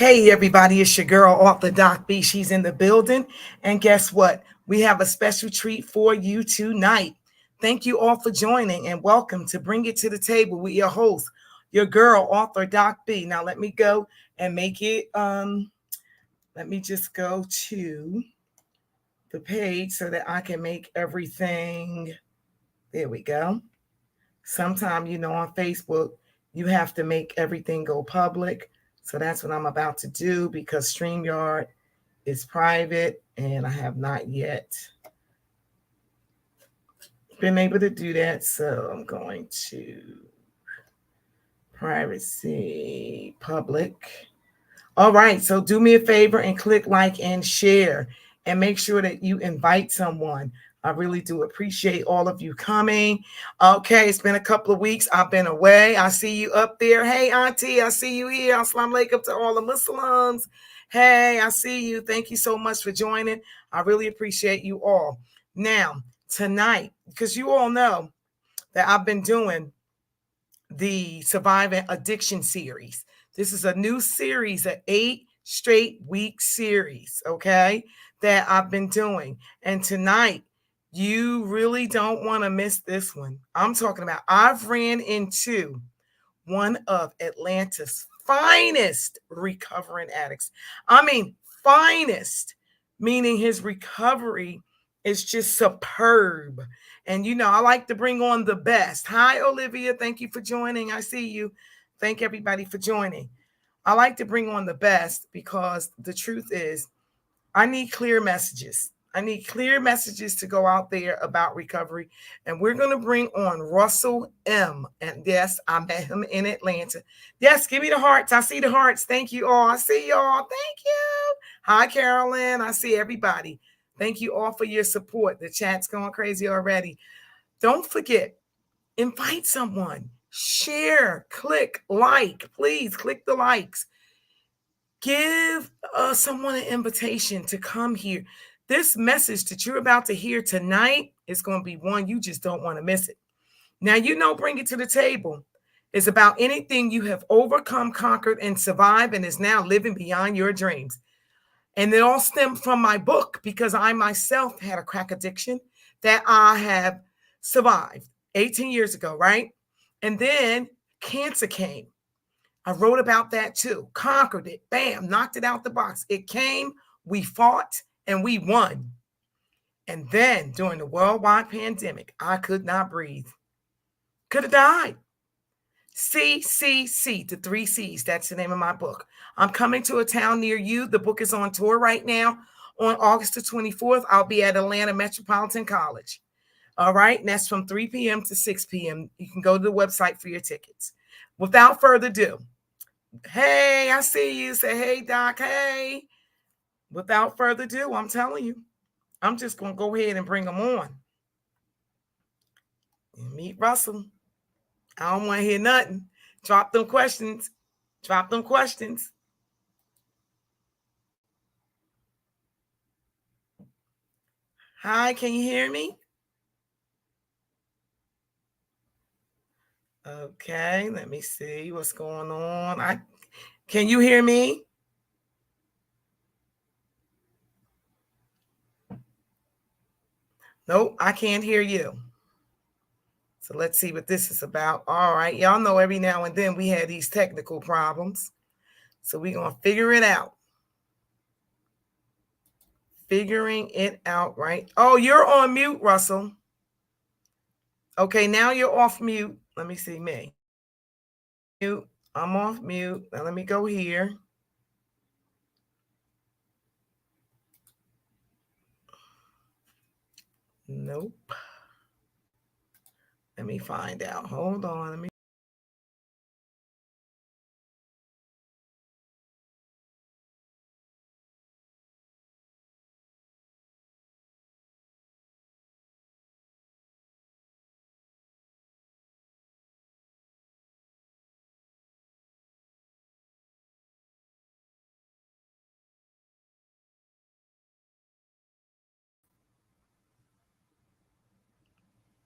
Hey, everybody, it's your girl, author Doc B. She's in the building. And guess what? We have a special treat for you tonight. Thank you all for joining and welcome to Bring It to the Table with your host, your girl, author Doc B. Now, let me go and make it, let me just go to the page so that I can make everything. There we go. Sometime, on Facebook, you have to make everything go public. So that's what I'm about to do because StreamYard is private and I have not yet been able to do that. So I'm going to privacy, public. All right. So do me a favor and click like and share and make sure that you invite someone. I really do appreciate all of you coming. Okay, it's been a couple of weeks. I've been away. I see you up there. Hey, Auntie, I see you here. Assalamu alaikum to all the Muslims. Hey, I see you. Thank you so much for joining. I really appreciate you all. Now, tonight, because you all know that I've been doing the Surviving Addiction series. This is a new series, an 8 straight week series, okay, that I've been doing. And tonight, you really don't want to miss this one. I'm talking about I've ran into one of Atlanta's finest recovering addicts. I mean, finest, meaning his recovery is just superb. And I like to bring on the best. Hi, Olivia. Thank you for joining. I see you. Thank everybody for joining. I like to bring on the best because the truth is, I need clear messages. I need clear messages to go out there about recovery. And we're going to bring on Russell M. And yes, I met him in Atlanta. Yes, give me the hearts. I see the hearts. Thank you all. I see y'all. Thank you. Hi, Carolyn. I see everybody. Thank you all for your support. The chat's going crazy already. Don't forget, invite someone. Share, click, like. Please click the likes. Give someone an invitation to come here. This message that you're about to hear tonight is going to be one you just don't want to miss it. Now, Bring It to the Table is about anything you have overcome, conquered, and survived, and is now living beyond your dreams. And it all stemmed from my book because I myself had a crack addiction that I have survived 18 years ago, right? And then cancer came. I wrote about that too. Conquered it. Bam, knocked it out the box. It came, we fought, and we won. And then during the worldwide pandemic, I could not breathe. Could have died. CCC, the 3 C's. That's the name of my book. I'm coming to a town near you. The book is on tour right now. On August the 24th, I'll be at Atlanta Metropolitan College. All right. And that's from 3 p.m. to 6 p.m. You can go to the website for your tickets. Without further ado, hey, I see you. Say, hey, Doc, hey. Without further ado, I'm telling you, I'm just going to go ahead and bring them on. Meet Russell. I don't want to hear nothing. Drop them questions. Drop them questions. Hi, can you hear me? Okay, let me see what's going on. Can you hear me? Nope, I can't hear you. So let's see what this is about. All right, y'all know every now and then we have these technical problems. So we're going to figure it out. Figuring it out, right? Oh, you're on mute, Russell. Okay, now you're off mute. Let me see me. Mute. I'm off mute. Now let me go here. Nope. Let me find out. Hold on. Let me.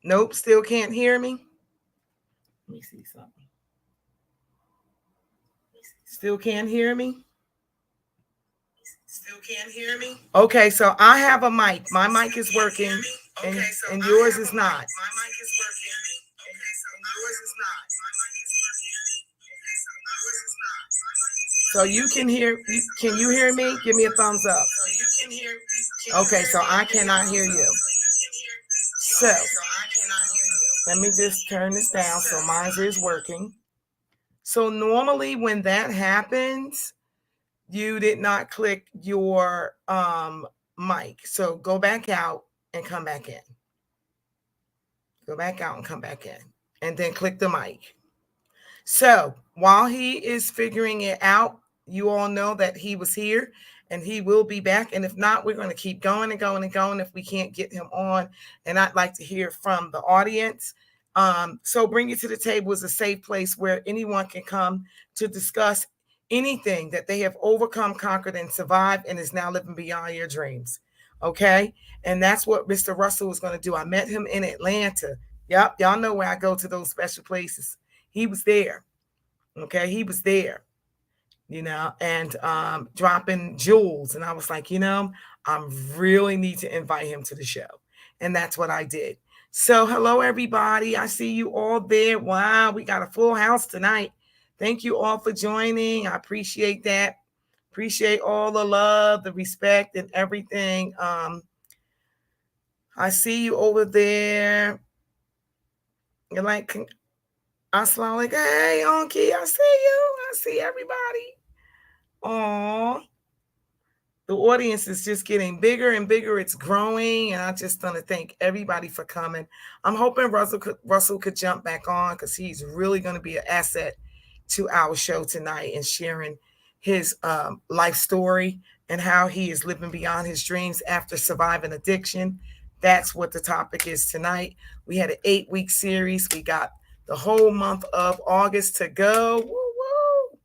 Nope, still can't hear me. Let me see something. Still can't hear me. Still can't hear me? Okay, so I have a mic. My mic is working, and yours is not. My mic is working, and yours is not. So you can hear, can you hear me? Give me a thumbs up. So you can hear. Okay, so I cannot hear you. So let me just turn this down so mine is working. So normally when that happens, you did not click your mic. So go back out and come back in. Go back out and come back in. And then click the mic. So while he is figuring it out, you all know that he was here and he will be back. And if not, we're going to keep going and going and going if we can't get him on. And I'd like to hear from the audience. So Bring It to the Table is a safe place where anyone can come to discuss anything that they have overcome, conquered, and survived and is now living beyond your dreams. Okay. And that's what Mr. Russell was going to do. I met him in Atlanta. Yep. Y'all know where I go to those special places. He was there. Okay. He was there, you know, and dropping jewels. And I was like, you know, I really need to invite him to the show. And that's what I did. So hello, everybody. I see you all there. Wow. We got a full house tonight. Thank you all for joining. I appreciate that. Appreciate all the love, the respect, and everything. I see you over there. You're like, Assalamu alaikum. Hey, Onky, I see you. I see everybody. Aw. The audience is just getting bigger and bigger. It's growing. And I just want to thank everybody for coming. I'm hoping Russell could jump back on because he's really going to be an asset to our show tonight and sharing his life story and how he is living beyond his dreams after surviving addiction. That's what the topic is tonight. We had an 8-week series. We got the whole month of August to go. Woo, woo.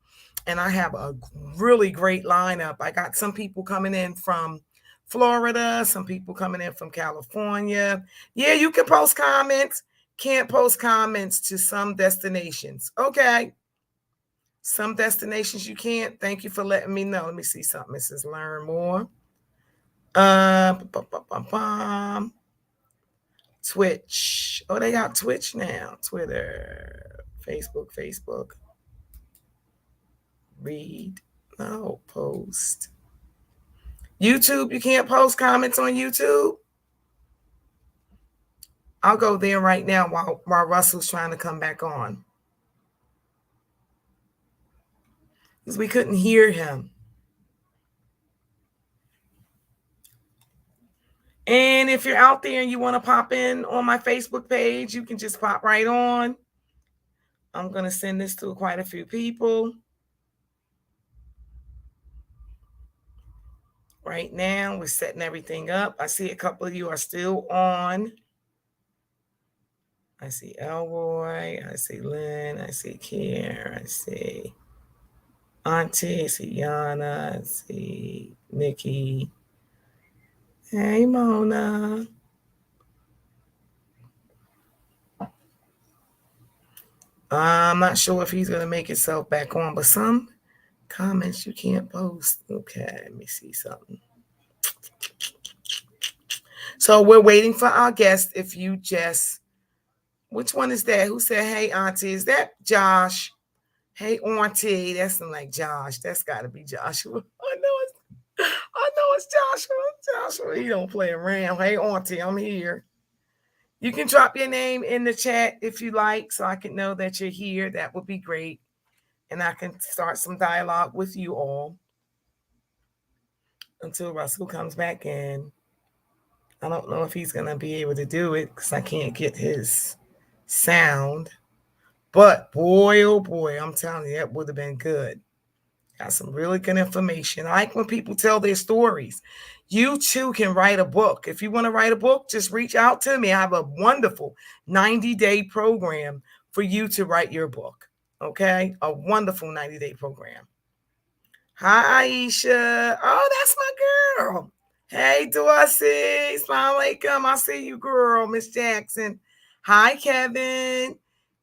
And I have a really great lineup. I got some people coming in from Florida, some people coming in from California. Yeah, you can post comments. Can't post comments to some destinations. Okay. Some destinations you can't. Thank you for letting me know. Let me see something. It says learn more. Twitch. Oh, they got Twitch now. Twitter, Facebook. Read. No, post. YouTube, you can't post comments on YouTube. I'll go there right now while Russell's trying to come back on. Because we couldn't hear him. And if you're out there and you want to pop in on my Facebook page, you can just pop right on. I'm going to send this to quite a few people. Right now, we're setting everything up. I see a couple of you are still on. I see Elroy. I see Lynn. I see Kier. I see Auntie. I see Yana. I see Nikki. Hey, Mona. I'm not sure if he's going to make himself back on, but some comments you can't post. Okay, let me see something. So we're waiting for our guest. If you just, which one is that? Who said, hey, Auntie? Is that Josh? Hey, Auntie. That's like Josh. That's got to be Joshua. I know it's Joshua. He don't play around. Hey, Auntie, I'm here. You can drop your name in the chat if you like, so I can know that you're here. That would be great. And I can start some dialogue with you all until Russell comes back in. I don't know if he's going to be able to do it because I can't get his sound. But boy, oh boy, I'm telling you, that would have been good. Got some really good information. I like when people tell their stories. You too can write a book. If you want to write a book, just reach out to me. I have a wonderful 90-day program for you to write your book. Okay? A wonderful 90-day program. Hi, Aisha. Oh, that's my girl. Hey, Dorsey. Assalamu alaikum. I see you, girl. Miss Jackson. Hi, Kevin.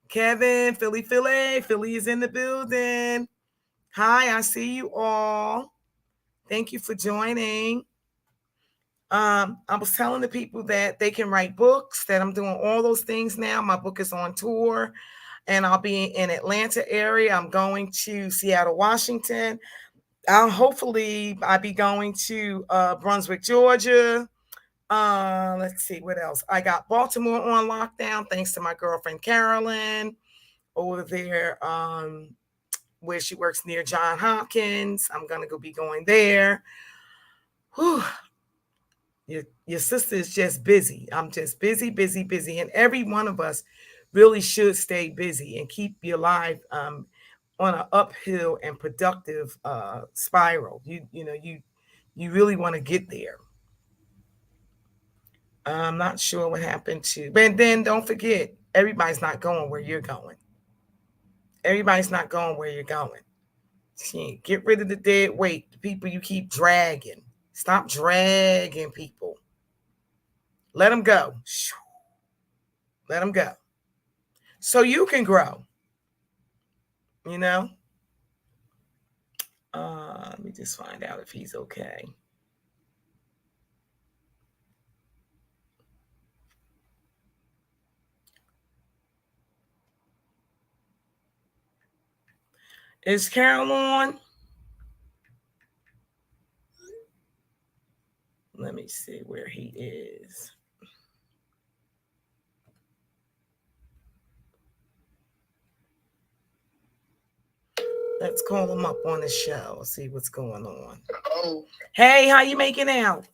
Philly is in the building. Hi, I see you all. Thank you for joining. I was telling the people that they can write books, that I'm doing all those things now. My book is on tour, and I'll be in Atlanta area. I'm going to Seattle, Washington. Hopefully I'll be going to Brunswick, Georgia. Let's see what else. I got Baltimore on lockdown thanks to my girlfriend Carolyn over there, where she works near Johns Hopkins. I'm gonna be going there. Whew. Your sister is just busy. I'm just busy, and every one of us really should stay busy and keep your life on an uphill and productive spiral. You really want to get there. I'm not sure what happened to, but then don't forget, everybody's not going where you're going. Everybody's not going where you're going. See, get rid of the dead weight, the people you keep dragging. Stop dragging people. Let them go. Let them go. So you can grow. You know? Let me just find out if he's okay. Is Carol on? Let me see where he is. Let's call him up on the show. See what's going on. Hello. Hey, how you making out?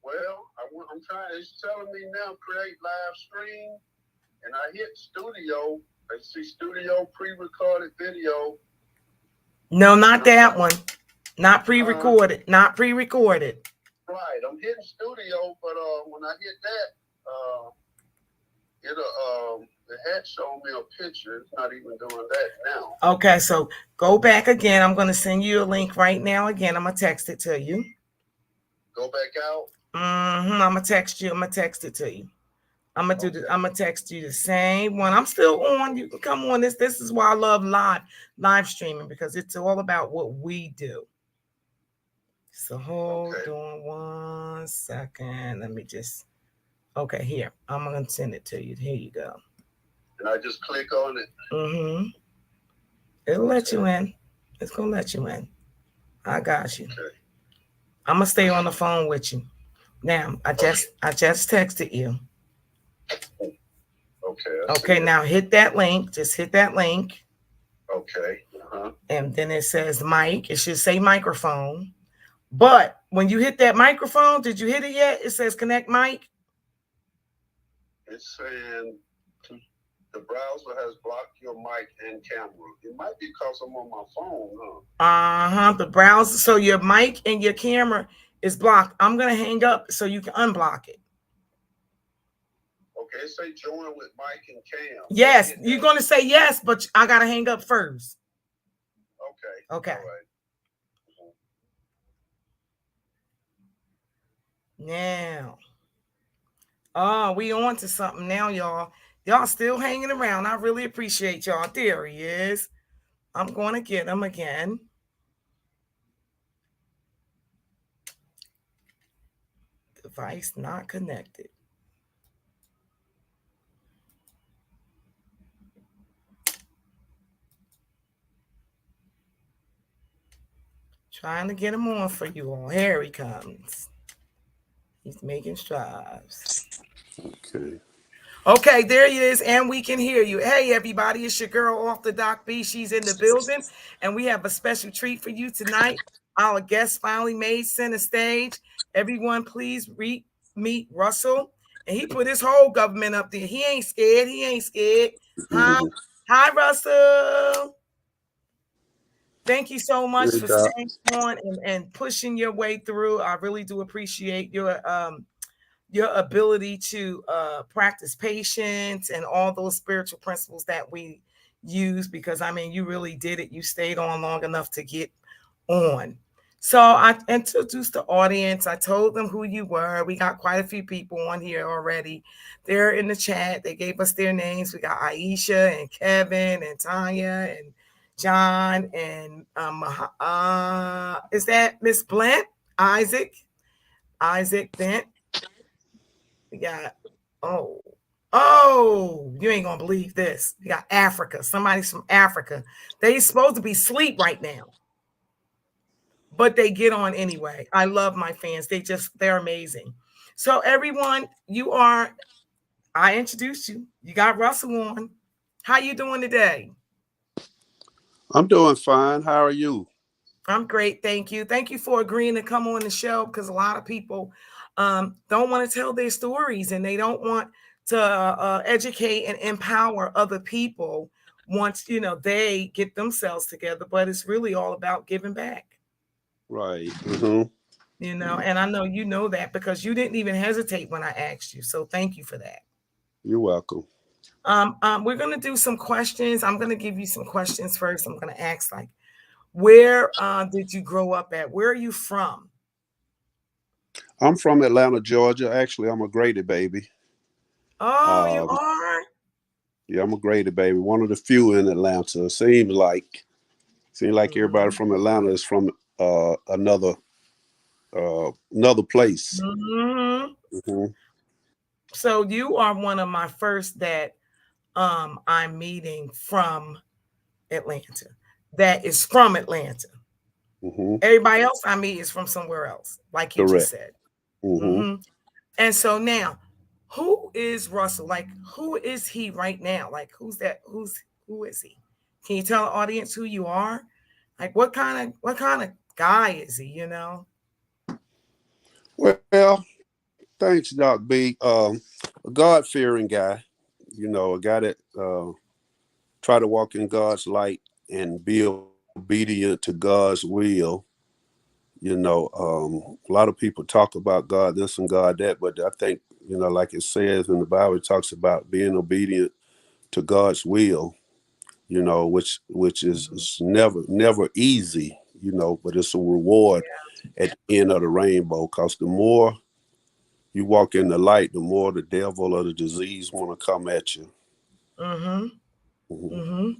Well, I'm trying. It's telling me now create live stream, and I hit studio. I see studio pre-recorded video. No, not that one. Not pre-recorded. Not pre-recorded. Right. I'm hitting studio, but when I hit that, it had shown me a picture. It's not even doing that now. Okay, so go back again. I'm going to send you a link right now. Again, I'm going to text it to you. Go back out. I'm going to text you. I'm going to text it to you. I'm going to text you the same one. I'm still on. You can come on. This is why I love live streaming, because it's all about what we do. So hold on 1 second. Let me just. Okay, here. I'm going to send it to you. Here you go. And I just click on it. It'll let you in. It's going to let you in. I got you. Okay. I'm going to stay on the phone with you. Now, I just texted you. Okay, now hit that link. Just hit that link. Okay. And then it says mic. It should say microphone. But when you hit that microphone, did you hit it yet? It says connect mic. It's saying the browser has blocked your mic and camera. It might be because I'm on my phone, huh? The browser. So your mic and your camera is blocked. I'm going to hang up so you can unblock it. Okay, say join with mic and cam. Yes, you're going to say yes, but I got to hang up first. Okay. Okay. All right. Now, we on to something now, y'all. Y'all still hanging around. I really appreciate y'all. There he is. I'm going to get him again. Device not connected. Trying to get him on for you all. Here he comes. He's making strides. Okay, there he is, and we can hear you. Hey, everybody, it's your girl off the Doc B. She's in the building, and we have a special treat for you tonight. Our guest finally made center stage. Everyone, please meet Russell. And he put his whole government up there. He ain't scared. Huh? Hi, Russell. Thank you so much for staying on and pushing your way through. I really do appreciate your ability to practice patience and all those spiritual principles that we use, because I mean, you really did it. You stayed on long enough to get on. So I introduced the audience. I told them who you were. We got quite a few people on here already. They're in the chat. They gave us their names. We got Aisha and Kevin and Tanya and John, and is that Miss Blunt? Isaac? Isaac Bent. We got, oh, you ain't gonna believe this. We got Africa. Somebody's from Africa. They supposed to be asleep right now, but they get on anyway. I love my fans. They're amazing. So everyone, I introduced you. You got Russell on. How you doing today? I'm doing fine. How are you? I'm great, thank you. Thank you for agreeing to come on the show, because a lot of people don't want to tell their stories, and they don't want to educate and empower other people once they get themselves together. But it's really all about giving back. Right. Mm-hmm. And I know you know that, because you didn't even hesitate when I asked you. So thank you for that. You're welcome. We're gonna do some questions. I'm gonna give you some questions first. I'm gonna ask, like, where did you grow up at? Where are you from? I'm from Atlanta, Georgia. Actually, I'm a Grady baby. Oh, you Um, are? yeah, I'm a Grady baby. One of the few in Atlanta. Seems like everybody Mhm. from Atlanta is from another place. Mhm. Mm-hmm. So you are one of my first that I'm meeting from Atlanta. That is from Atlanta. Mm-hmm. Everybody else I meet is from somewhere else, like you just Correct. said. Mm-hmm. And so now, who is Russell? Like, who is he right now? Like, who's that? Who is he? Can you tell the audience who you are? Like, what kind of guy is he? Well, thanks, Doc B. A God-fearing guy. A guy that try to walk in God's light and be obedient to God's will. A lot of people talk about God this and God that, but I think, like it says in the Bible, it talks about being obedient to God's will, which is never easy, but it's a reward at the end of the rainbow. Because the more you walk in the light, the more the devil or the disease want to come at you. Mm-hmm. Mhm. Mm-hmm.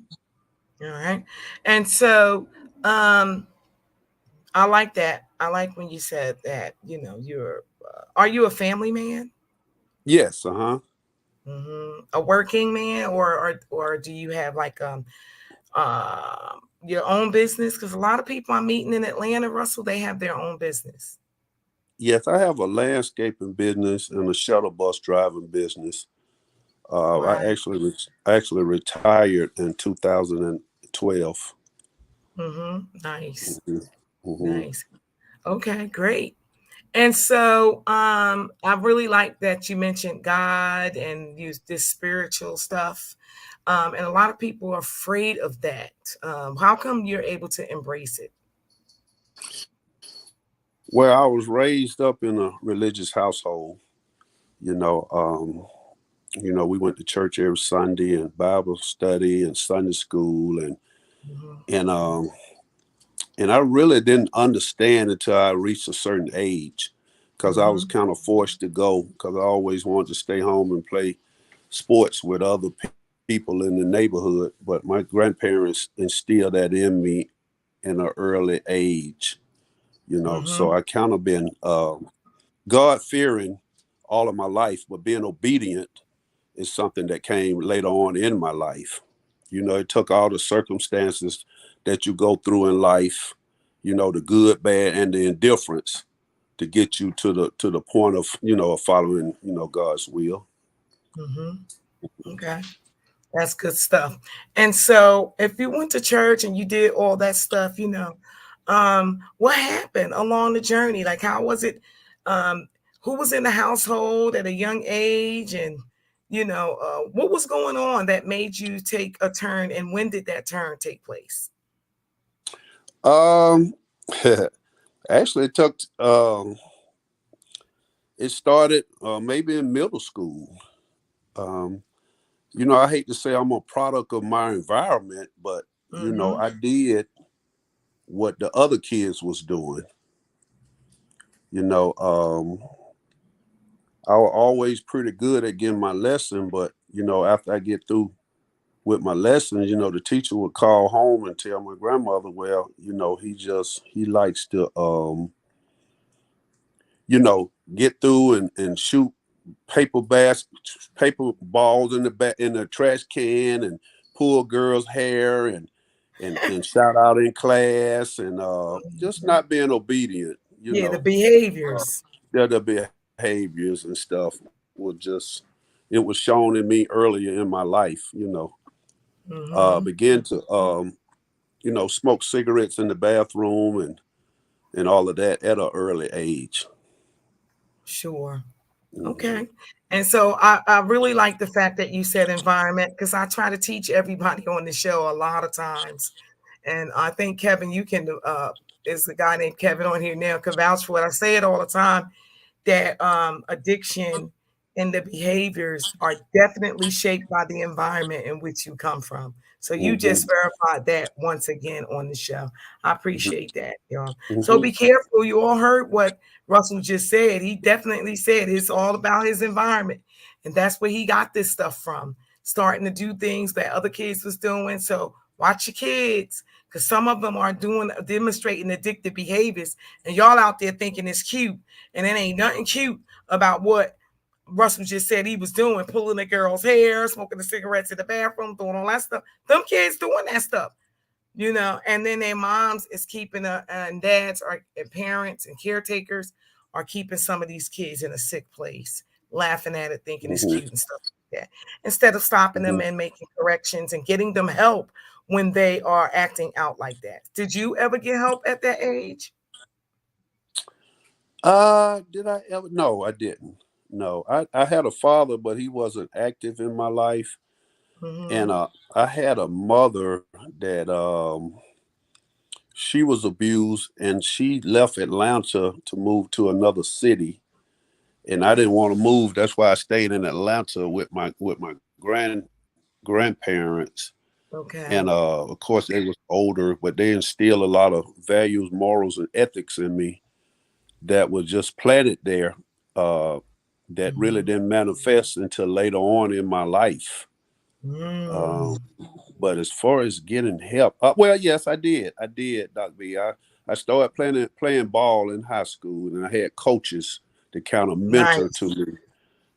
All right. And so, I like that. I like when you said that, you're, are you a family man? Yes, uh-huh. A working man, or do you have like your own business? Because a lot of people I'm meeting in Atlanta, Russell, they have their own business. Yes, I have a landscaping business and a shuttle bus driving business. Wow. I actually retired in 2012. Nice. Mhm. Mhm. Nice. Okay, great. And so I really like that you mentioned God and use this spiritual stuff. And a lot of people are afraid of that. How come you're able to embrace it? Well, I was raised up in a religious household. You know, um, we went to church every Sunday and Bible study and Sunday school, Mhm. and um, and I really didn't understand until I reached a certain age, because I was Mhm. kind of forced to go because I always wanted to stay home and play sports with other people in the neighborhood. But my grandparents instilled that in me in an early age. So Mhm. I kind of been God fearing all of my life, but being obedient is something that came later on in my life. It took all the circumstances that you go through in life, the good, bad, and the indifference to get you to the point of of following God's will. Mhm. Okay. That's good stuff. And so if you went to church and you did all that stuff, what happened along the journey? Like, how was it? Um, who was in the household at a young age? And, what was going on that made you take a turn? And when did that turn take place? Um, Actually, it started maybe in middle school. Um, I hate to say I'm a product of my environment, but Mm-hmm. I did what the other kids was doing. You know, I was always pretty good at getting my lesson, but after I get through with my lessons, the teacher would call home and tell my grandmother, well, he likes to, get through and shoot paper balls in the trash can and pull girls' hair and shout out in class and just not being obedient. Yeah, the Uh, behaviors. the behaviors and stuff it was shown in me earlier in my life. Began to smoke cigarettes in the bathroom and all of that at an early age. Sure. Mhm. Okay. And so I really like the fact that you said environment, because I try to teach everybody on the show a lot of times. And I think Kevin, you can is the guy named Kevin on here now, can vouch for it. I say it all the time that addiction and the behaviors are definitely shaped by the environment in which you come from. So you just verified that once again on the show. I appreciate that, y'all. So be careful. You all heard what Russell just said. He definitely said it's all about his environment. And that's where he got this stuff from, starting to do things that other kids was doing. So watch your kids, because some of them are demonstrating addictive behaviors, and y'all out there thinking it's cute, and it ain't nothing cute about what Russell just said he was doing, pulling the girl's hair, smoking the cigarettes in the bathroom, doing all that stuff. Them kids doing that stuff, and then their moms is keeping and dads and parents and caretakers are keeping some of these kids in a sick place, laughing at it, thinking it's cute and stuff like that, instead of stopping them and making corrections and getting them help when they are acting out like that. Did you ever get help at that age? Did I ever? No, I didn't. No, I had a father, but he wasn't active in my life. And I had a mother that she was abused, and she left Atlanta to move to another city. And I didn't want to move. That's why I stayed in Atlanta with my grandparents. Okay. And of course, they was older, but they instilled a lot of values, morals, and ethics in me that was just planted there. That really didn't manifest until later on in my life. But as far as getting help, well, yes, I did. Doc B. I started playing ball in high school, and I had coaches to kind of mentor to me.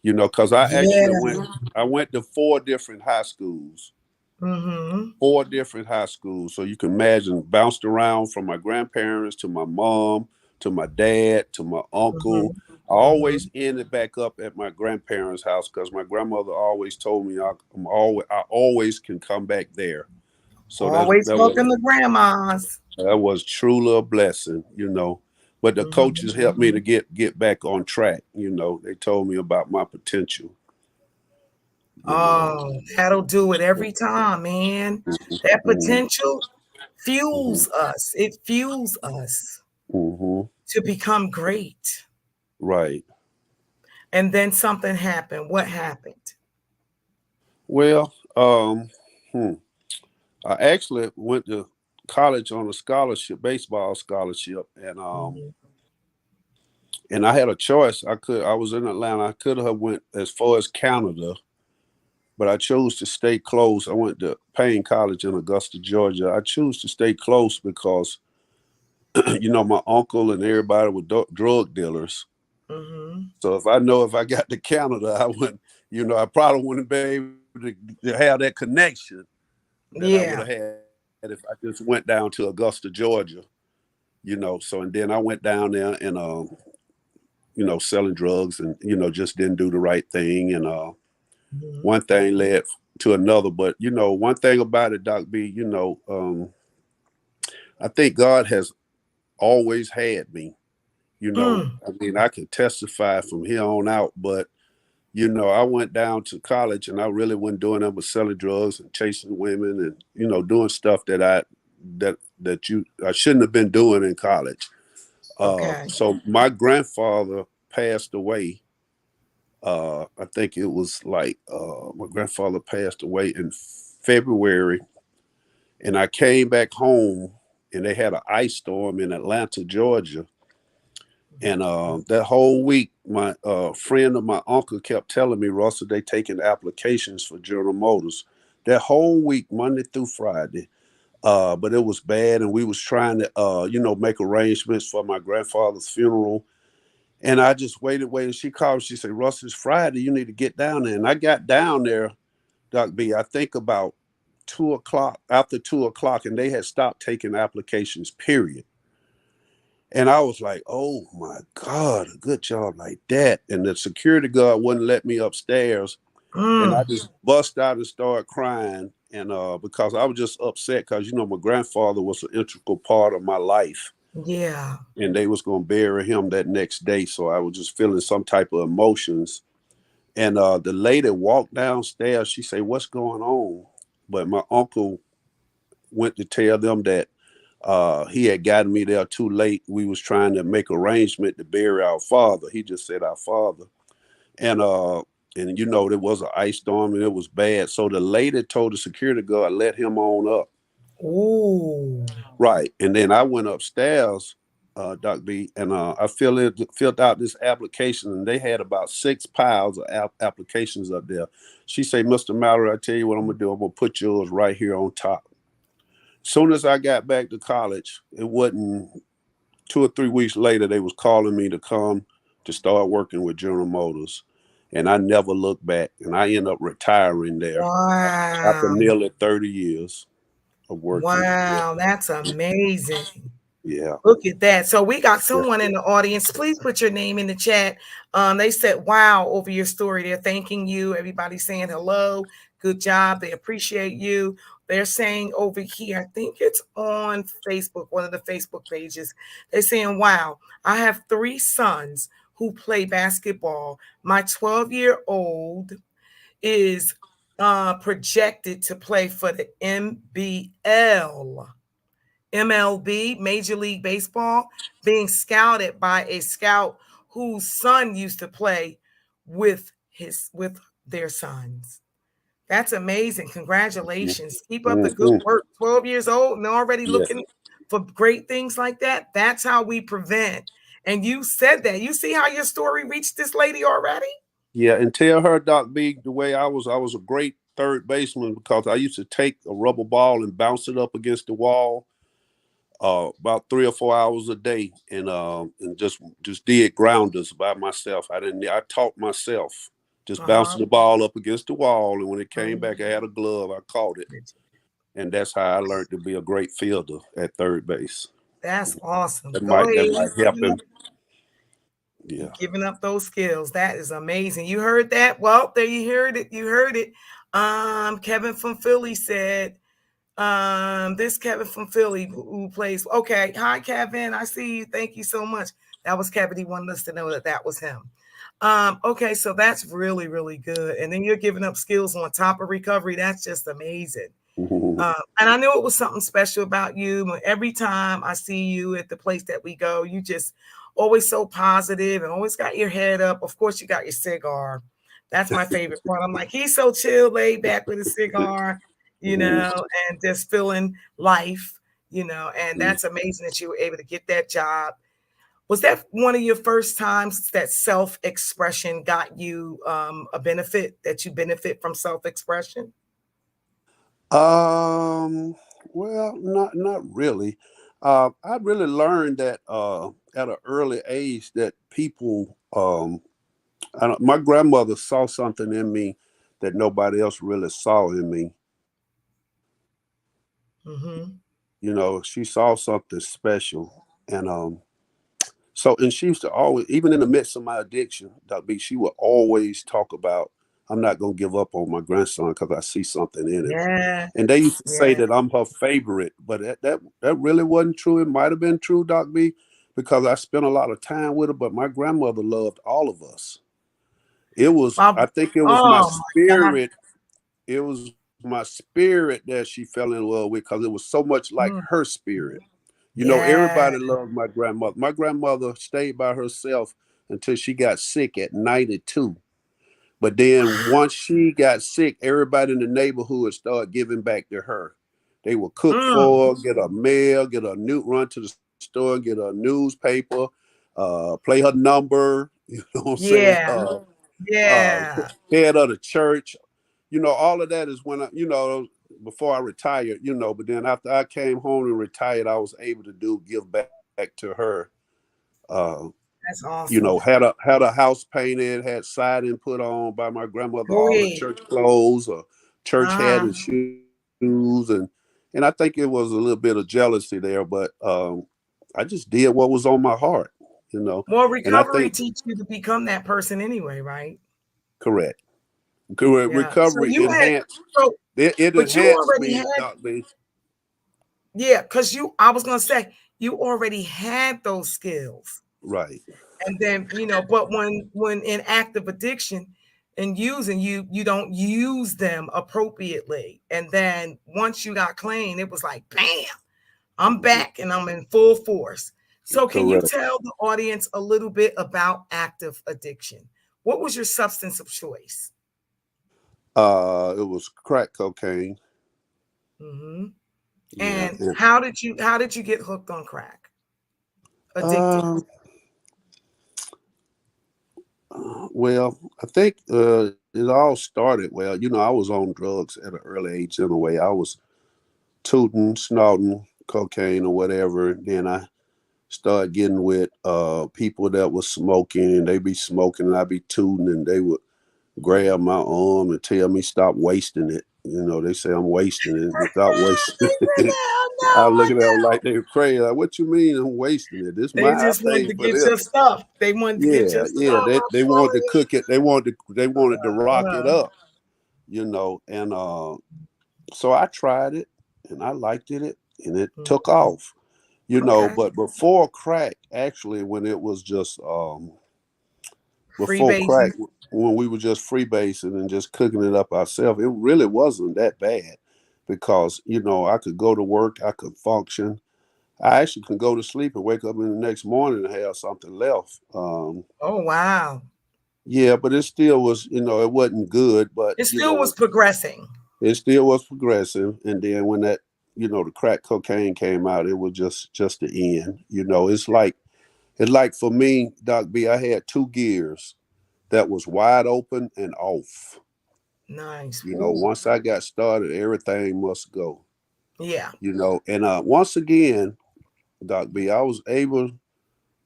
Because I actually went to 4 different high schools. 4 different high schools. So you can imagine, bounced around from my grandparents to my mom to my dad to my uncle. I always ended back up at my grandparents' house because my grandmother always told me I always can come back there. So always welcome to grandma's. That was truly a blessing, But the coaches helped me to get back on track. They told me about my potential. That'll do it every time, man. That potential fuels us. It fuels us to become great. Right. And then something happened. What happened? Well, I actually went to college on a scholarship, baseball scholarship, and I had a choice. I was in Atlanta. I could have went as far as Canada, but I chose to stay close. I went to Payne College in Augusta, Georgia. I chose to stay close because, my uncle and everybody were drug dealers. So if I got to Canada, I wouldn't, I probably wouldn't be able to have that connection that I would have had if I just went down to Augusta, Georgia. So and then I went down there and selling drugs and just didn't do the right thing, and one thing led to another. But one thing about it, Doc B, I think God has always had me. I can testify from here on out, but I went down to college and I really wasn't doing that but selling drugs and chasing women and doing stuff that I shouldn't have been doing in college. So my grandfather passed away. I think it was like my grandfather passed away in February, and I came back home and they had an ice storm in Atlanta, Georgia. And that whole week, my friend of my uncle kept telling me, Russell, they taking applications for General Motors. that whole week, Monday through Friday. But it was bad, and we was trying to, make arrangements for my grandfather's funeral. And I just waited. She called. She said, "Russ, it's Friday. You need to get down there." And I got down there, Doc B. I think about 2 o'clock. After 2 o'clock, and they had stopped taking applications. Period. And I was like, "Oh my God, a good job like that." And the security guard wouldn't let me upstairs. And I Mm, just bust out and started crying. And because I was just upset because, my grandfather was an integral part of my life. yeah. And they was going to bury him that next day. So I was just feeling some type of emotions. And the lady walked downstairs. She said, "What's going on?" But my uncle went to tell them that he had gotten me there too late. We was trying to make arrangement to bury our father. He just said our father. And there was an ice storm and it was bad. So the lady told the security guard, let him on up. Ooh. Right. And then I went upstairs, Doc B, and I filled out this application, and they had about 6 piles of applications up there. She said, "Mr. Mallory, I tell you what I'm gonna do. I'm gonna put yours right here on top." Soon as I got back to college, it wasn't 2 or 3 weeks later, they was calling me to come to start working with General Motors. And I never looked back. And I ended up retiring there after Wow. nearly 30 years of working. Wow. That's amazing. Yeah. Look at that. So we got Yeah. someone in the audience. Please put your name in the chat. They said, wow, over your story. They're thanking you. Everybody's saying hello. Good job. They appreciate you. They're saying over here, I think it's on Facebook, one of the Facebook pages. They're saying, wow, I have 3 sons who play basketball. My 12-year-old is projected to play for the MLB, Major League Baseball, being scouted by a scout whose son used to play with their sons. That's amazing. Congratulations. Keep up the good Mm-hmm. work. 12 years old and already Yeah. looking for great things like that. That's how we prevent. And you said that. You see how your story reached this lady already? Yeah. And tell her, Doc B, the way I was a great third baseman because I used to take a rubber ball and bounce it up against the wall about 3 or 4 hours a day, and just did grounders by myself. I taught myself just bouncing the ball up against the wall, and when it came back, I had a glove. I caught it, and that's how I learned to be a great fielder at third base. That's awesome. That Go might ahead. help him. Yeah. Giving up those skills. That is amazing. You heard that? Well, there you heard it. You heard it. Kevin from Philly said, this Kevin from Philly who plays. Okay. Hi, Kevin. I see you. Thank you so much. That was Kevin. He wanted us to know that was him. Okay. So that's really, really good. And then you're giving up skills on top of recovery. That's just amazing. And I knew it was something special about you. Every time I see you at the place that we go, you just always so positive and always got your head up. Of course, you got your cigar. That's my favorite part. I'm like, he's so chill, laid back with a cigar, and just feeling life, and that's amazing that you were able to get that job. Was that one of your first times that self-expression got you a benefit, that you benefit from self-expression? Well, not really. I really learned that at an early age that people, my grandmother saw something in me that nobody else really saw in me. Mm-hmm. She saw something special, and and she used to always, even in the midst of my addiction, she would always talk about, "I'm not gonna give up on my grandson because I see something in him." Yeah. And they used to say Yeah. that I'm her favorite, but that really wasn't true. It might have been true, Doc B, because I spent a lot of time with her, but my grandmother loved all of us. I think it was my Oh my God. spirit. It was my spirit that she fell in love with because it was so much like her spirit. Yeah. Everybody loved my grandmother. My grandmother stayed by herself until she got sick at 92. But then once she got sick, everybody in the neighborhood started giving back to her. They would cook for her, get a mail, run to the store, get a newspaper, play her number, you know what I'm saying? Yeah. Yeah. Head of the church, all of that is when before I retired, but then after I came home and retired, I was able to give back to her. Uh, That's awesome. had a house painted, had siding put on by my grandmother, Go all the ahead. church clothes, church hat Ah, and shoes, and I think it was a little bit of jealousy there, but I just did what was on my heart, well, and I recovery think teach you to become that person anyway, right? correct, Yeah. So recovery you had enhanced so, it but you enhanced already me, had, Dr. B. yeah, because I was gonna say you already had those skills. Right. And then, but when in active addiction and using, you don't use them appropriately. And then once you got clean, it was like, bam, I'm back and I'm in full force. So can you Correct. tell the audience a little bit about active addiction? What was your substance of choice? It was crack cocaine. Hmm. Yeah. And how did you get hooked on crack? Addicted? Um, well, I think it all started. Well, I was on drugs at an early age in a way. I was tooting, snorting cocaine or whatever. Then I started getting with people that was smoking, and they be smoking, and I be tooting, and they would grab my arm and tell me stop wasting it. They say I'm wasting it. Without wasting it. I No, look at them like they were crazy. Like, what you mean I'm wasting it? This they my I just wanted paid to for get your this. stuff. They wanted to get your Yeah, stuff. yeah. They wanted to cook it. They wanted to rock it Uh, up, and so I tried it and I liked it and it took off, okay. but before crack, actually, when it was just Free before basing. crack, when we were just freebasing and just cooking it up ourselves, it really wasn't that bad because I could go to work, I could function. I actually can go to sleep and wake up in the next morning and have something left. Oh wow. Yeah, but it still was, it wasn't good, but It still was progressing. it still was progressive. And then when that, the crack cocaine came out, it was just the end. It's like for me, Doc B, I had two gears that was wide open and off. Nice. Ooh. Once I got started, everything must go. Yeah. And once again, Doc B, I was able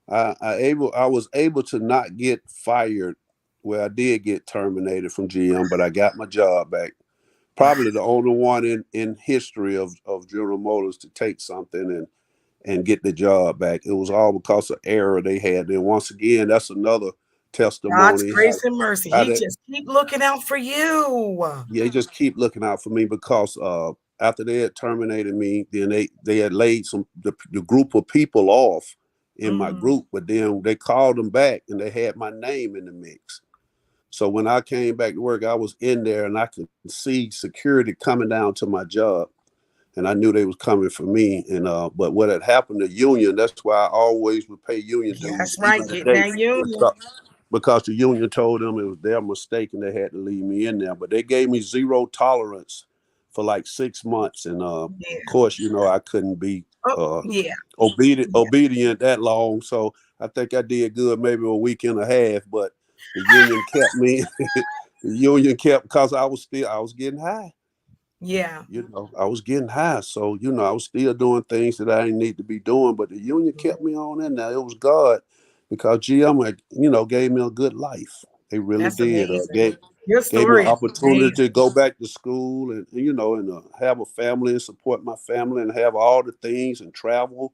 to not get fired. Well, I did get terminated from GM, but I got my job back. Probably the only one in history of General Motors to take something and get the job back. It was all because of error they had. Then once again, that's another God's testimony. grace and mercy. How He that just keep looking out for you. Yeah, they just keep looking out for me because after they had terminated me, then they had laid the group of people off in my Mhm. group, but then they called them back and they had my name in the mix. So when I came back to work, I was in there and I could see security coming down to my job, and I knew they was coming for me. And but what had happened to union, that's why I always would pay union dues, That's right. even Getting today, that union. because the union told them it was their mistake and they had to leave me in there. But they gave me zero tolerance for like 6 months, and of Yeah. course, I couldn't be Oh, uh, yeah. Yeah. obedient that long. So I think I did good, maybe a week and a half. But the union kept me. The union kept because I was getting high. Yeah. I was getting high. So, I was still doing things that I didn't need to be doing, but the union kept me on in there. It was God because GM, gave me a good life. They really That's did. amazing. Your Gave me an story is opportunity amazing. to go back to school and have a family and support my family and have all the things and travel,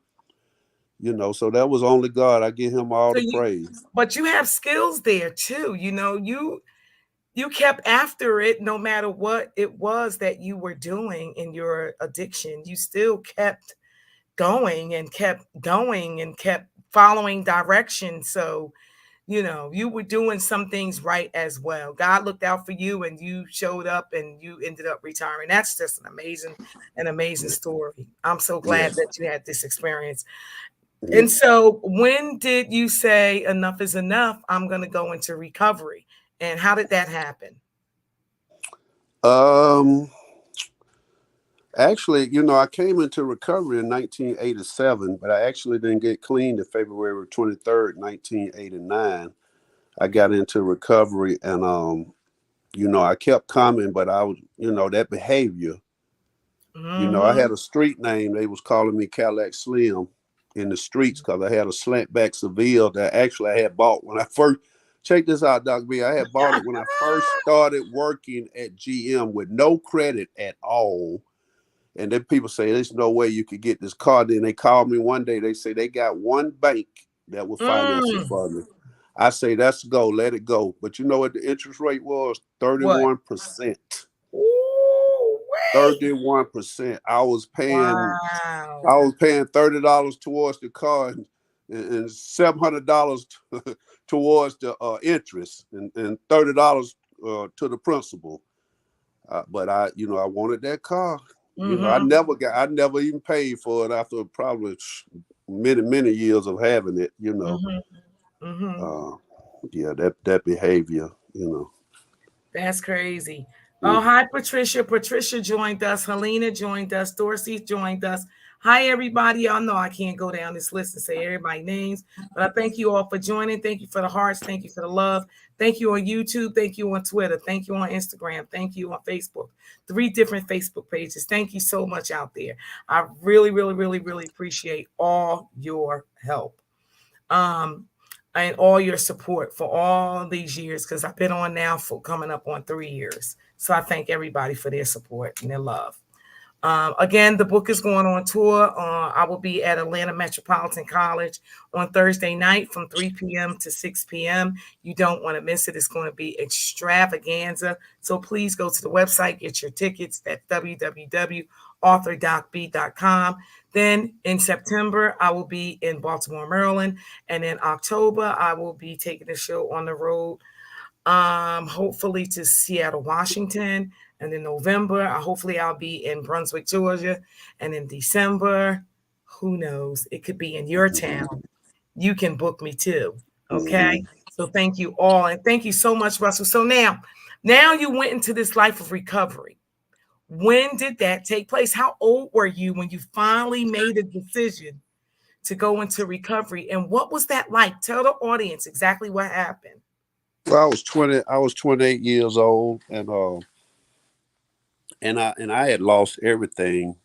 so that was only God. I give him all So the you, praise. but you have skills there too. You kept after it no matter what it was that you were doing in your addiction. You still kept going and kept going and kept following direction. So, you were doing some things right as well. God looked out for you and you showed up and you ended up retiring. That's just an amazing story. I'm so glad Yes. that you had this experience. Yeah. And so, when did you say enough is enough? I'm going to go into recovery. And how did that happen? Um, Actually, I came into recovery in 1987, but I actually didn't get clean to February 23rd, 1989. I got into recovery, and you know, I kept coming, but I was, you know, that behavior, you know, I Mhm. had a street name. They was calling me Cadillac Slim in the streets because I had a slant back Seville that actually I had bought when I first, check this out, Doc B. I had bought it when I first started working at GM with no credit at all. And then people say, there's no way you could get this car. Then they called me one day. They say they got one bank that will finance it Mm. for me. I say, that's go, let it go. But you know what the interest rate was? What? 31%. Ooh, wait. 31%. Wow. I was paying $30 towards the car and $700 towards the interest and $30 to the principal. But you know, I wanted that car. You know, Mhm. I never even paid for it after probably many years of having it. You know, Mhm. Mhm. uh, yeah, that behavior. You know. That's crazy. Oh, Mm. hi, Patricia. Patricia joined us. Helena joined us. Dorsey joined us. Hi, everybody. Y'all know I can't go down this list and say everybody's names, but I thank you all for joining. Thank you for the hearts. Thank you for the love. Thank you on YouTube. Thank you on Twitter. Thank you on Instagram. Thank you on Facebook. 3 different Facebook pages. Thank you so much out there. I really appreciate all your help. And all your support for all these years, because I've been on now for coming up on 3 years. So I thank everybody for their support and their love. Again, the book is going on tour. I will be at Atlanta Metropolitan College on Thursday night from 3 p.m. to 6 p.m. You don't want to miss it. It's going to be extravaganza. So please go to the website, get your tickets at www.authordocb.com. Then in September, I will be in Baltimore, Maryland. And in October, I will be taking the show on the road, hopefully to Seattle, Washington. And in November, hopefully I'll be in Brunswick, Georgia. And in December, who knows? It could be in your town. You can book me too. Okay. Mm-hmm. So thank you all. And thank you so much, Russell. So now you went into this life of recovery. When did that take place? How old were you when you finally made a decision to go into recovery? And what was that like? Tell the audience exactly what happened. Well, I was 20. I was 28 years old, and I had lost everything.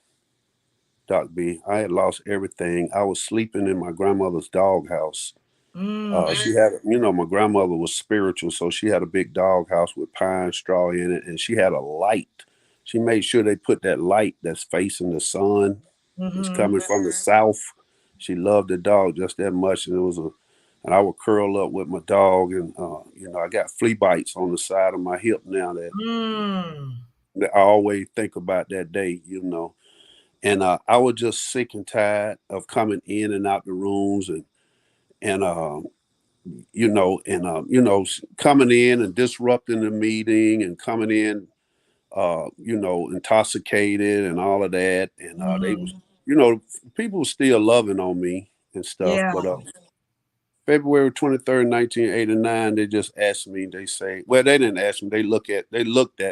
Doc B. I had lost everything. I was sleeping in my grandmother's doghouse. Mm, She had, you know, my grandmother was spiritual, so she had a big doghouse with pine straw in it, and she had a light. She made sure they put that light that's facing the sun, that's mm-hmm, coming from the south. She loved the dog just that much, and and I would curl up with my dog, and you know, I got flea bites on the side of my hip now mm, that I always think about that day, you know. And I was just sick and tired of coming in and out the rooms and you know, coming in and disrupting the meeting and coming in, you know, intoxicated and all of that. And they was, mm-hmm. you know, people were still loving on me and stuff. Yeah. But February 23rd, 1989, they just asked me, they say, well, they didn't ask me. They looked at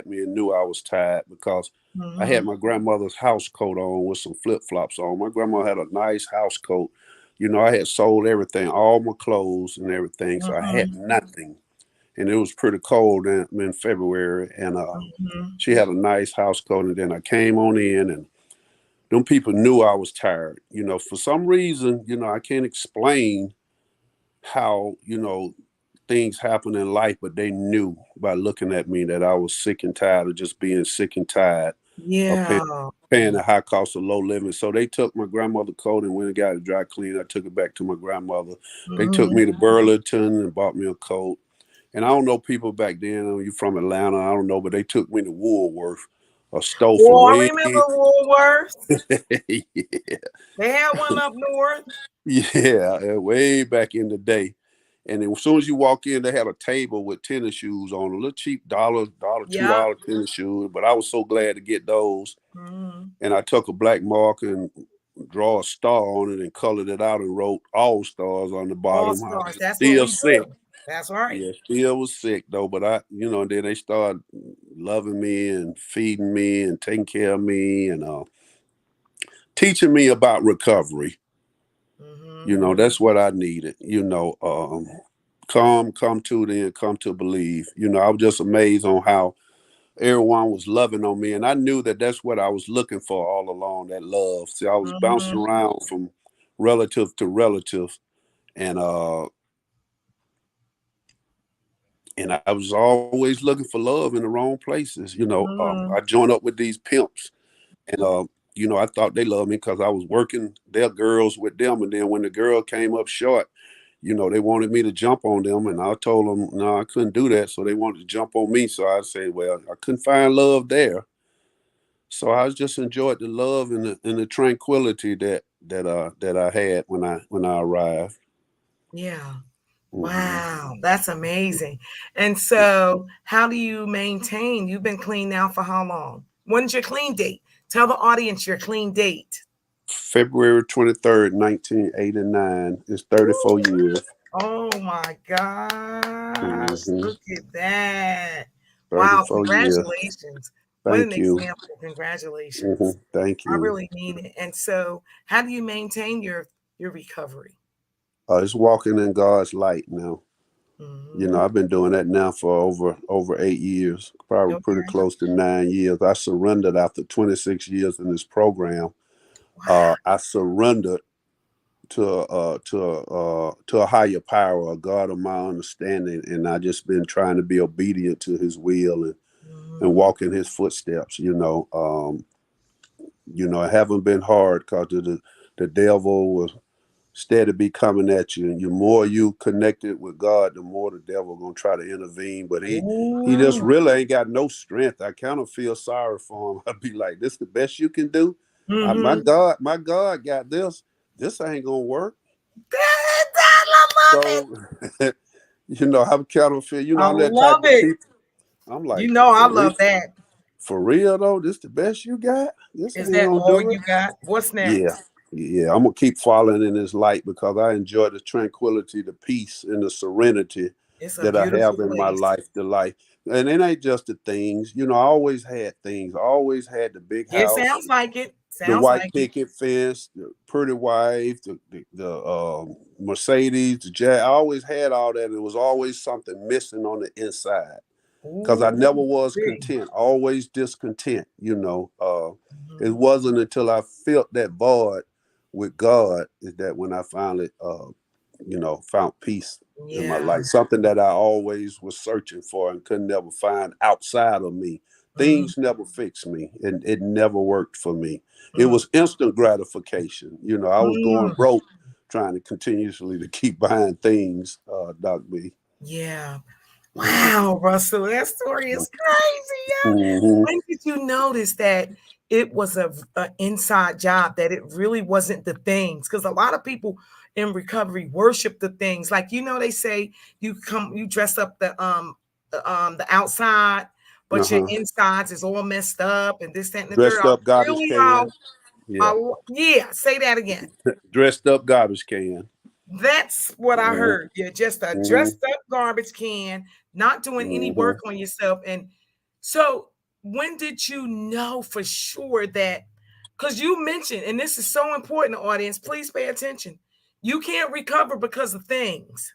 me and knew I was tired because I Mm-hmm, had my grandmother's house coat on with some flip flops on. My grandma had a nice house coat. You know, I had sold everything, all my clothes and everything. So I had mm-hmm, nothing. And it was pretty cold in February. And mm-hmm. she had a nice house coat. And then I came on in and them people knew I was tired. You know, for some reason, you know, I can't explain how, you know, things happen in life, but they knew by looking at me that I was sick and tired of just being sick and tired of Yeah. paying the high cost of low living. So they took my grandmother coat and went and got it dry cleaned. I took it back to my grandmother. They took Mm-hmm. me to Burlington and bought me a coat. And I don't know people back then, you from Atlanta, I don't know, but they took me to Woolworth, a store from Oh, I way, remember Woolworth. yeah, They had one up north. yeah, way back in the day. And then as soon as you walk in, they had a table with tennis shoes on, a little cheap dollar, Yep. $2 tennis shoes. But I was so glad to get those. Mm-hmm. And I took a black marker and draw a star on it and colored it out and wrote all stars on the All bottom. I stars. was That's what still we sick. do. That's right. Yeah, still was sick though. But you know, then they started loving me and feeding me and taking care of me and teaching me about recovery. Mm-hmm. You know, that's what I needed. come to then come to believe. You know, I was just amazed on how everyone was loving on me, and I knew that that's what I was looking for all along, that love. See, I was bouncing Mhm. around from relative to relative, and I was always looking for love in the wrong places. You know, Mhm. I joined up with these pimps, and you know, I thought they loved me because I was working their girls with them, and then when the girl came up short, you know, they wanted me to jump on them, and I told them no, I couldn't do that. So they wanted to jump on me. So I said, well, I couldn't find love there. So I just enjoyed the love and the tranquility that I had when I arrived. Yeah. Hmm. Wow, that's amazing. And so, how do you maintain? You've been clean now for how long? When's your clean date? Tell the audience your clean date. February 23rd, 1989. It's 34 years. Oh my gosh, Hmm. look at that. Wow, 34 years. congratulations. What an Thank you. example. Hmm. Congratulations. Thank I you. really mean it. And so, how do you maintain your recovery? It's walking in God's light now. You know, Mhm. I've been doing that now for over 8 years, probably pretty Okay. close to 9 years. I surrendered after 26 years in this program. Wow. I surrendered to a higher power, a God of my understanding, and I just been trying to be obedient to His will and Mhm. walk in His footsteps. You know, it haven't been hard because the devil was steady be coming at you, and the more you connected with God, the more the devil gonna try to intervene. But he just Ooh. really ain't got no strength. I kind of feel sorry for him. I'd be like, "This the best you can do." Mhm. My God got this. This ain't gonna work. I love it. So, you know, I'm kind of feel. You know, I I'm that type love of it. people. I'm You like, know I for real, love that. for real though. This the best you got. This Is ain't that gonna all do you it. got? What's Yeah, next? yeah. I'm gonna keep following in His light because I enjoy the tranquility, the peace, and the serenity It's a that I have beautiful in my place. life. The life, and it ain't just the things. You know, I always had things. I always had the big It house, sounds like it. the Sounds white like it. picket fence, the pretty wife, the Mercedes, the Jag. I always had all that. And it was always something missing on the inside because I never Ooh, was pretty. content, always discontent. You know, it Mhm. wasn't until I felt that void with God is that when I finally, you know, found peace in my Yeah. life. Something that I always was searching for and could never find outside of me. Mhm. Things never fixed me, and it never worked for me. It Mm. was instant gratification. You know, I was going Mm. broke, trying to continuously to keep buying things. Doc B. Yeah. Mhm. Wow, Russell, that story is crazy. Mhm. When did you notice that it was a inside job, that it really wasn't the things? Because a lot of people in recovery worship the things. Like, they say you dress up the outside, but your Uh-huh. insides is all messed up and this, that, and the third. Dressed up garbage Really can. Yeah. yeah, say that again. Dressed up garbage can. That's what I Mhm. heard. You're just a Mhm. dressed up garbage can, not doing any work Mhm. on yourself. And so, when did you know for sure that? Because you mentioned, and this is so important, audience, please pay attention. You can't recover because of things,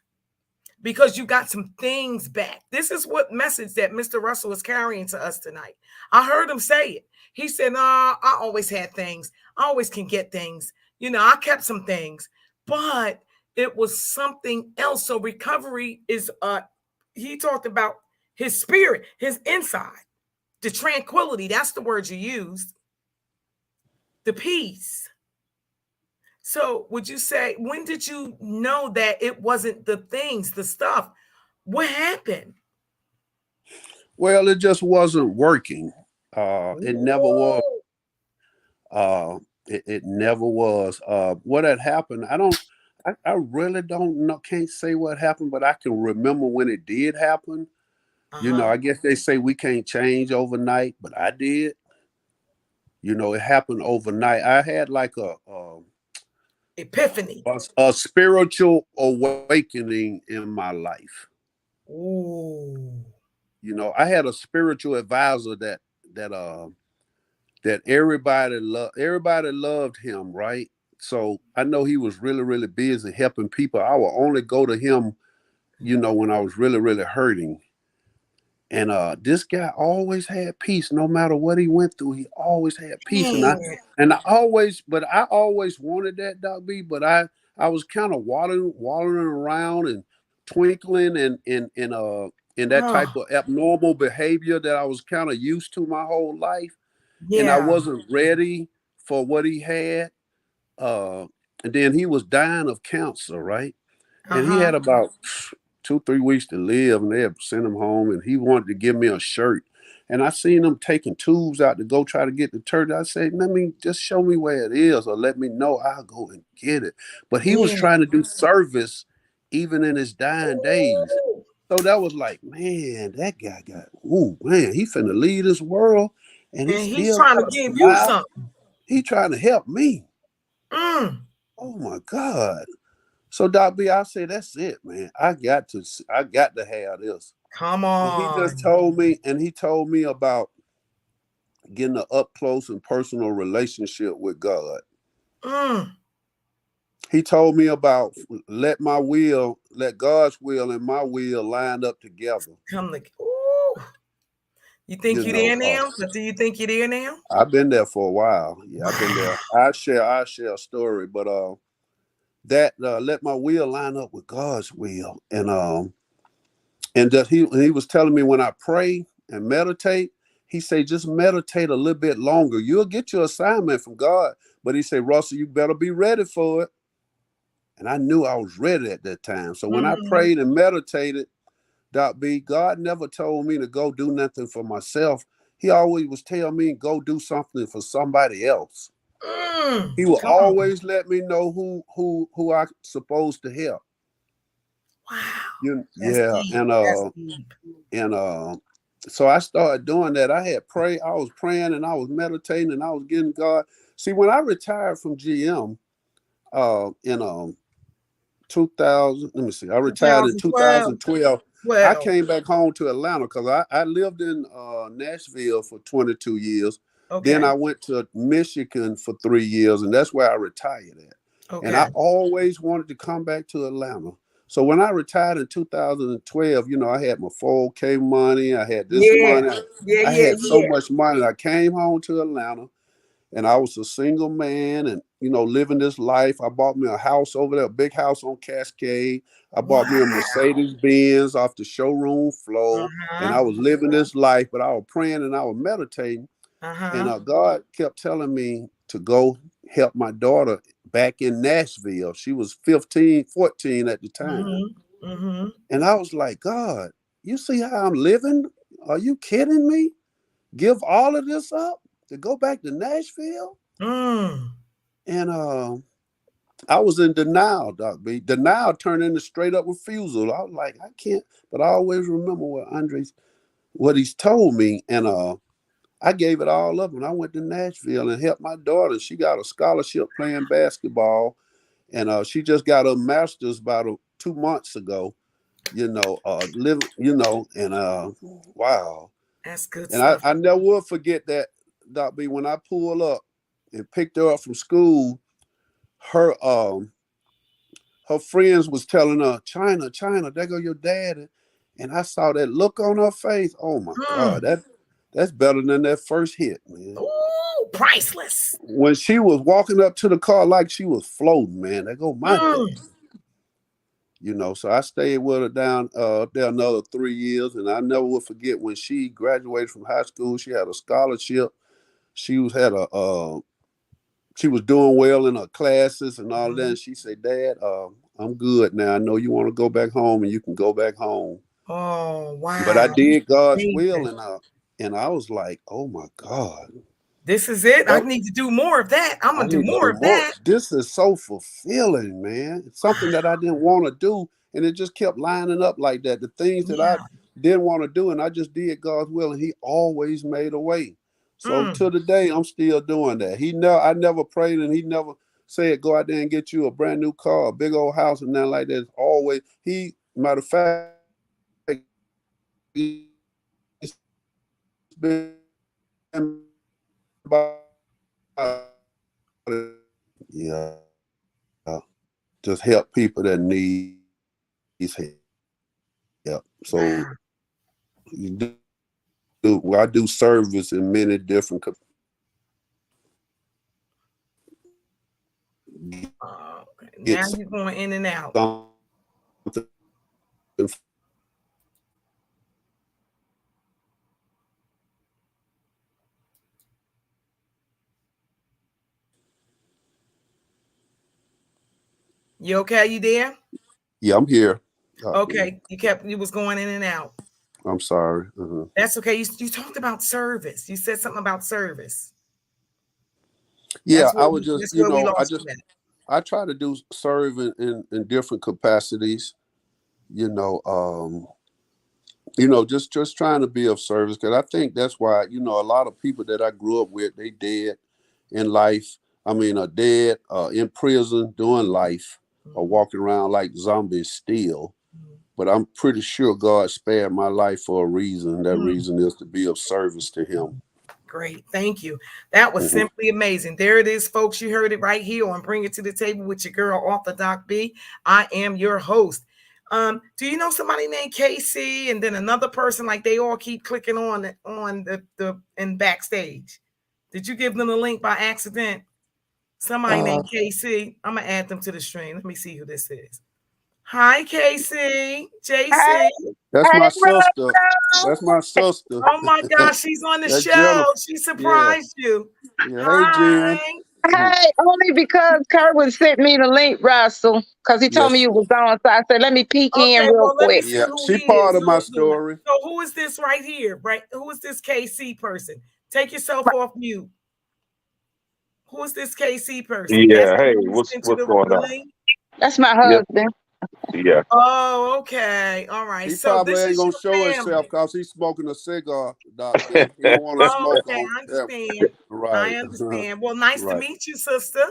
because you got some things back. This is what message that Mr. Russell is carrying to us tonight. I heard him say it. He said, "Nah, I always had things. I always can get things. I kept some things, but it was something else." So recovery is he talked about his spirit, his inside, the tranquility. That's the word you used, the peace. So would you say, when did you know that it wasn't the things, the stuff? What happened? Well, it just wasn't working. It never was. Ooh. It never was. What had happened, I really don't know, can't say what happened, but I can remember when it did happen. You know, Uh-huh. I guess they say we can't change overnight, but I did. You know, it happened overnight. I had like Epiphany. a spiritual awakening in my life. Ooh. You know, I had a spiritual advisor that that everybody loved him, right? So I know he was really, really busy helping people. I would only go to him you know, when I was really, really hurting. And this guy always had peace, no matter what he went through. He always had peace, and Man. I always wanted that, Doc B. But I was kind of wallowing around and twinkling in that type Oh, of abnormal behavior that I was kind of used to my whole life, and I yeah. wasn't ready for what he had. And then he was dying of cancer, right? And he Uh-huh. had about 2-3 weeks to live, and they had sent him home. And he wanted to give me a shirt, and I seen him taking tubes out to go try to get the turkey. I said, "Let me just show me where it is, or let me know. I'll go and get it." But he was Yeah. trying to do service even in his dying days. Ooh. So that was like, man, that guy got, ooh, man, he finna leave this world, and he And he's still trying to got a give you smile. something. He trying to help me. Mm. Oh my God. So Doc B, I say that's it, man. I got to have this. Come And he just on. told me about getting an up close and personal relationship with God. Mm. He told me about let God's will and my will line up together. Come like, ooh. You think You you know, there now? But do you think you're there now? I've been there for a while. Yeah, I've been there. Wow. I share a story, but that let my will line up with God's will, and that he was telling me when I pray and meditate, he said just meditate a little bit longer. You'll get your assignment from God, but he said, Russell, you better be ready for it. And I knew I was ready at that time. So when I Mm-hmm. prayed and meditated, Doc B, God never told me to go do nothing for myself. He always was telling me go do something for somebody else. Mm. He will Come on. always let me know who I'm supposed to help. Wow. That's Yeah, deep. That's deep. and so I started doing that. I was praying and I was meditating and I was getting God. See, when I retired from GM in 2000, let me see, I retired in 2012. 2012. I Well, came back home to Atlanta because I lived in Nashville for 22 years. Then okay. I went to Michigan for 3 years, and that's where I retired at. And Okay. I always wanted to come back to Atlanta. So when I retired in 2012, you know, I had my 4K money, I had this Yeah. money, Yeah, I yeah, had so yeah. much money. I came home to Atlanta, and I was a single man and, you know, living this life. I bought me a house over there, a big house on Cascade. I bought me a Wow. Mercedes Benz off the showroom floor, and Uh-huh. I was living this life, but I was praying and I was meditating. And Uh-huh. God kept telling me to go help my daughter back in Nashville. She was 15, 14 at the time. Mm-hmm. Mm-hmm. And I was like, God, you see how I'm living? Are you kidding me? Give all of this up to go back to Nashville? Mm. And I was in denial, Doc B. Denial turned into straight up refusal. I was like, I can't, but I always remember what he's told me. And I gave it all up and I went to Nashville and helped my daughter. She got a scholarship playing basketball, and she just got a master's about 2 months ago. Living, and wow. That's good And stuff. I never will forget that, Doc B, when I pulled up and picked her up from school, her her friends was telling her, China, there go your dad. And I saw that look on her face. Oh my God, Mm. that's better than that first hit, man. Ooh, priceless. When she was walking up to the car like she was floating, man, there go my dad. Mm. So I stayed with her down up there another 3 years, and I never will forget when she graduated from high school. She had a scholarship. She was doing well in her classes and all of that. Mhm. And she said, Dad, I'm good now. I know you want to go back home, and you can go back home. Oh, But I wow. did God's will, Amazing. and I was like, oh my God. This is it. I That, need to do more of that. I'm I gonna do need to more do of more. that. This is so fulfilling, man. It's something that I didn't want to do, and it just kept lining up like that. The things that I Yeah. didn't want to do, and I just did God's will, and He always made a way. So Mm. to the day, I'm still doing that. I never prayed, and He never said, "Go out there and get you a brand new car, a big old house, and nothing like that." It's always Matter of fact, He's been about it. Yeah. Just help people that need help. Yeah. So Wow. you I do service in many different Okay. get Now you're going in and out. something. You okay? You there? Yeah, I'm here. Okay. You was going in and out. I'm sorry. That's okay. You talked about service. You said something about service. Yeah, I would just, That's where we lost you at. I try to do serve in different capacities, you know, just trying to be of service. Because I think that's why, a lot of people that I grew up with, they dead in life. I mean, are dead, in prison, doing life, or walking around like zombies still. But I'm pretty sure God spared my life for a reason. That reason is to be of service to him. Great. Thank you. That was simply amazing. There it is, folks. You heard it right here on Bring It to the Table with your girl, Author Doc B. I am your host. Do you know somebody named KC and then another person, like they all keep clicking on the in backstage? Did you give them the link by accident? Somebody named KC. I'm gonna add them to the stream. Let me see who this is. Hi, KC. JC. That's my sister. That's my sister. Oh my gosh, she's on the show. She surprised you. Yeah. Hi. Hey, Jen. Hey, only because Kerwin sent me the link, Russell, because he told me you was on. So I said, let me peek in real Let me quick. see Yeah, who she he part is. of my story. So who is this right here? Right? Who is this KC person? Take yourself off mute. Who is this KC person? Yeah, hey, what's going on? Link? That's my Yep, husband. yeah. Oh, okay. All right. He So probably this ain't is gonna your show family. himself because he's smoking a cigar, Doc B. He don't want to smoke Okay, on I understand. Right. I understand. Well, nice to Right. meet you, sister.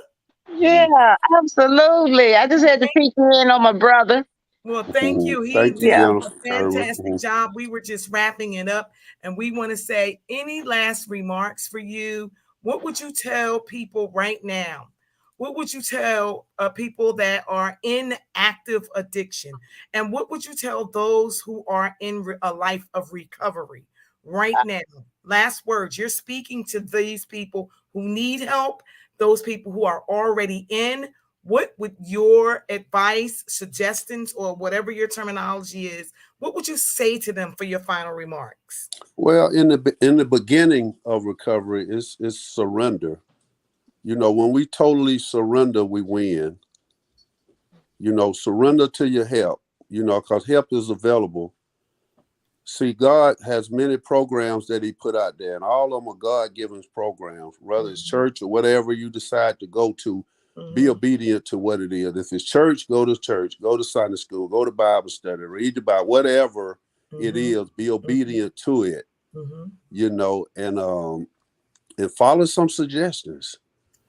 Yeah, absolutely. I just had to peek in on my brother. Well, thank you. He Thank you, did Yeah. Jennifer. a fantastic job. We were just wrapping it up, and we want to say any last remarks for you. What would you tell people right now? What would you tell people that are in active addiction? And what would you tell those who are in a life of recovery right now? Last words. You're speaking to these people who need help, those people who are already in. What would your advice, suggestions, or whatever your terminology is, what would you say to them for your final remarks? Well, in the beginning of recovery, it's surrender. When we totally surrender, we win. Surrender to your help. Because help is available. See, God has many programs that he put out there, and all of them are God-given programs, whether it's church or whatever you decide to go to. Be obedient to what it is. If it's church, go to Sunday school, go to Bible study, read the Bible, whatever it is, be obedient to it, and follow some suggestions.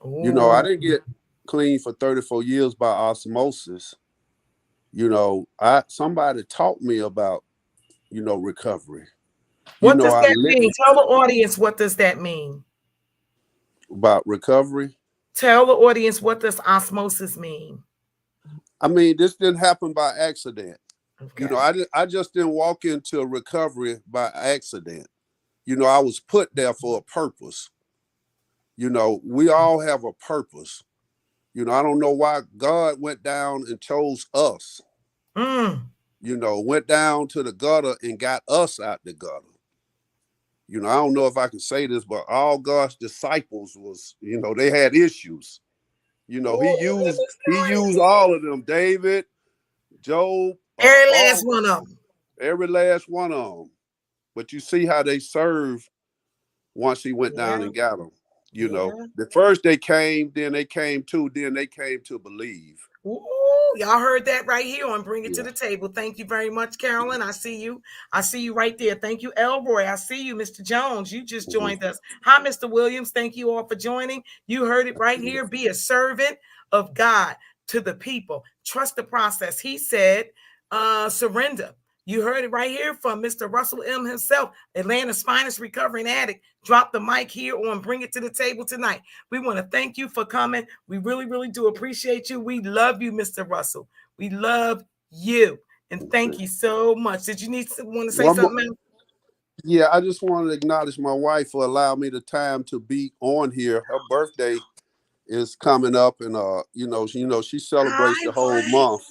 I didn't get clean for 34 years by osmosis. Somebody taught me about, recovery. What does that mean? Tell the audience, what does that mean? About recovery? Tell the audience, what does osmosis mean? I mean, this didn't happen by accident. Okay. I just didn't walk into recovery by accident. I was put there for a purpose. We all have a purpose. I don't know why God went down and chose us. Went down to the gutter and got us out the gutter. I don't know if I can say this, but all God's disciples was, they had issues. He used all of them. David, Job, every last one of them. Every last one of them. But you see how they served once he went down and got them. The first they came, then they came to believe. Ooh, y'all heard that right here on Bring It to the Table. Thank you very much, Carolyn. I see you. I see you right there. Thank you, Elroy. I see you, Mr. Jones. You just joined us. Hi, Mr. Williams. Thank you all for joining. You heard it right here. Be a servant of God to the people. Trust the process. He said, surrender. You heard it right here from Mr. Russell M. himself, Atlanta's finest recovering addict. Drop the mic here on Bring It to the Table tonight. We want to thank you for coming. We really, really do appreciate you. We love you, Mr. Russell. We love you. And thank you so much. Did you want to say One something more, else? yeah, I just wanted to acknowledge my wife for allowing me the time to be on here. Her birthday is coming up, and she celebrates Hi, the whole wife. month,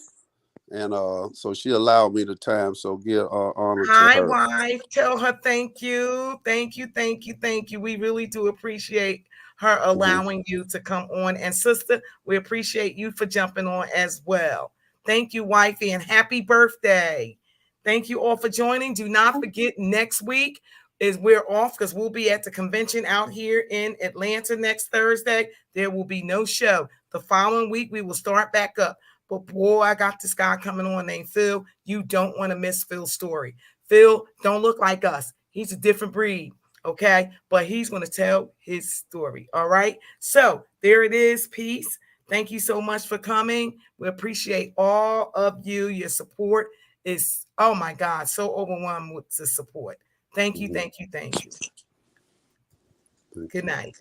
and so she allowed me the time. So give honor to Hi, her. wife. Tell her thank you. Thank you. Thank you. Thank you. We really do appreciate her allowing you to come on. And sister, we appreciate you for jumping on as well. Thank you, wifey, and happy birthday. Thank you all for joining. Do not forget, next week is we're off because we'll be at the convention out here in Atlanta next Thursday. There will be no show. The following week, we will start back up. But boy, I got this guy coming on named Phil. You don't want to miss Phil's story. Phil don't look like us. He's a different breed, okay? But he's going to tell his story, all right? So there it is. Peace. Thank you so much for coming. We appreciate all of you. Your support is, oh my God, so overwhelmed with the support. Thank you, thank you, thank you. Good night.